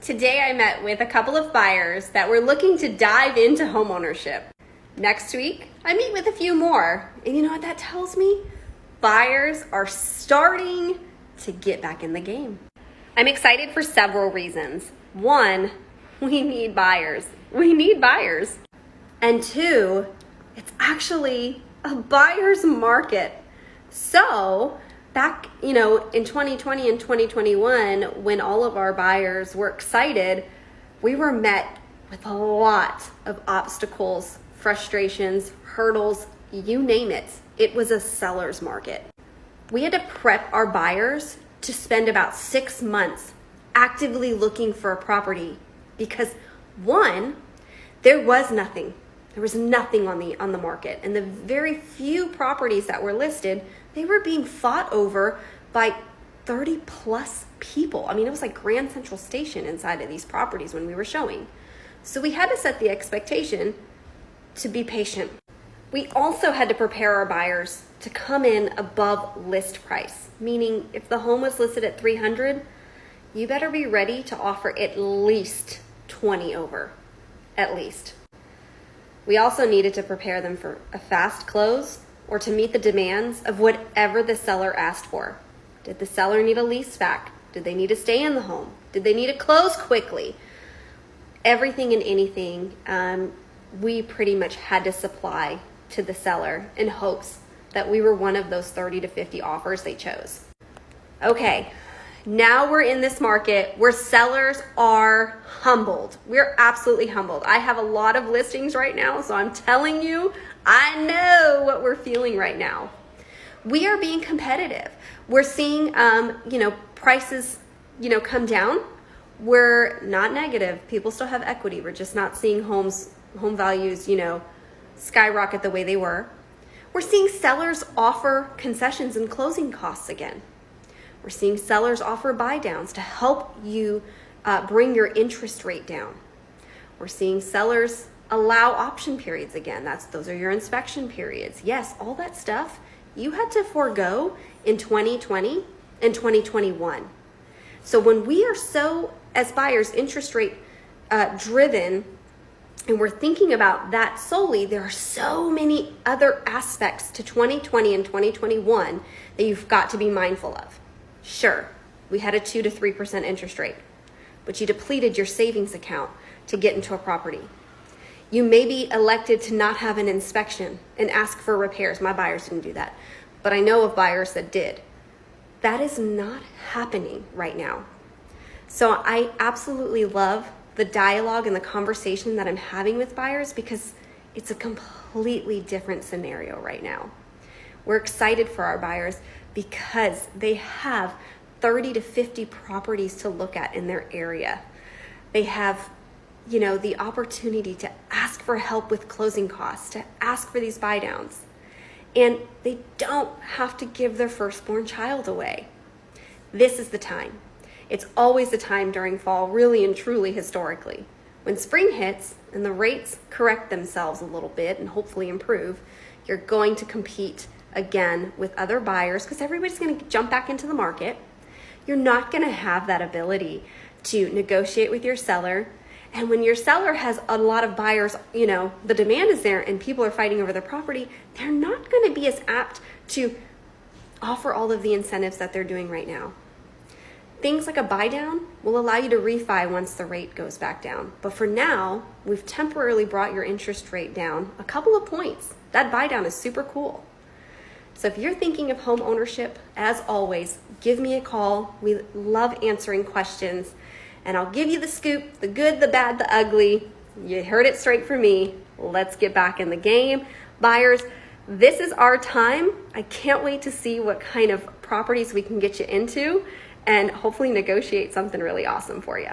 Today I met with a couple of buyers that were looking to dive into homeownership. Next week, I meet with a few more. And you know what that tells me? Buyers are starting to get back in the game. I'm excited for several reasons. One, we need buyers. We need buyers. And two, it's actually a buyer's market. So back, in 2020 and 2021, when all of our buyers were excited, we were met with a lot of obstacles, frustrations, hurdles, you name it. It was a seller's market. We had to prep our buyers to spend about 6 months actively looking for a property because one, there was nothing. There was nothing on the market. And the very few properties that were listed, they were being fought over by 30 plus people. I mean, it was like Grand Central Station inside of these properties when we were showing. So we had to set the expectation to be patient. We also had to prepare our buyers to come in above list price, meaning if the home was listed at 300, you better be ready to offer at least 20 over, at least. We also needed to prepare them for a fast close or to meet the demands of whatever the seller asked for. Did the seller need a lease back? Did they need to stay in the home? Did they need to close quickly? Everything and anything, we pretty much had to supply to the seller in hopes that we were one of those 30 to 50 offers they chose. Okay. Now we're in this market where sellers are humbled. We're absolutely humbled. I have a lot of listings right now, so I'm telling you, I know what we're feeling right now. We are being competitive. We're seeing, prices, come down. We're not negative. People still have equity. We're just not seeing home values, skyrocket the way they were. We're seeing sellers offer concessions and closing costs again. We're seeing sellers offer buy downs to help you bring your interest rate down. We're seeing sellers allow option periods again. Those are your inspection periods. Yes, all that stuff you had to forego in 2020 and 2021. So when we are so, as buyers, interest rate driven, and we're thinking about that solely, there are so many other aspects to 2020 and 2021 that you've got to be mindful of. Sure, we had a 2 to 3% interest rate, but you depleted your savings account to get into a property. You maybe elected to not have an inspection and ask for repairs. My buyers didn't do that, but I know of buyers that did. That is not happening right now. So I absolutely love the dialogue and the conversation that I'm having with buyers because it's a completely different scenario right now. We're excited for our buyers because they have 30 to 50 properties to look at in their area. They have, the opportunity to ask for help with closing costs, to ask for these buy downs. And they don't have to give their firstborn child away. This is the time. It's always the time during fall, really and truly historically. When spring hits and the rates correct themselves a little bit and hopefully improve, you're going to compete again with other buyers because everybody's going to jump back into the market. You're not going to have that ability to negotiate with your seller. And when your seller has a lot of buyers, the demand is there and people are fighting over their property, they're not going to be as apt to offer all of the incentives that they're doing right now. Things like a buy down will allow you to refi once the rate goes back down. But for now, we've temporarily brought your interest rate down a couple of points. That buy down is super cool. So if you're thinking of home ownership, as always, give me a call. We love answering questions, and I'll give you the scoop, the good, the bad, the ugly. You heard it straight from me. Let's get back in the game. Buyers, this is our time. I can't wait to see what kind of properties we can get you into and hopefully negotiate something really awesome for you.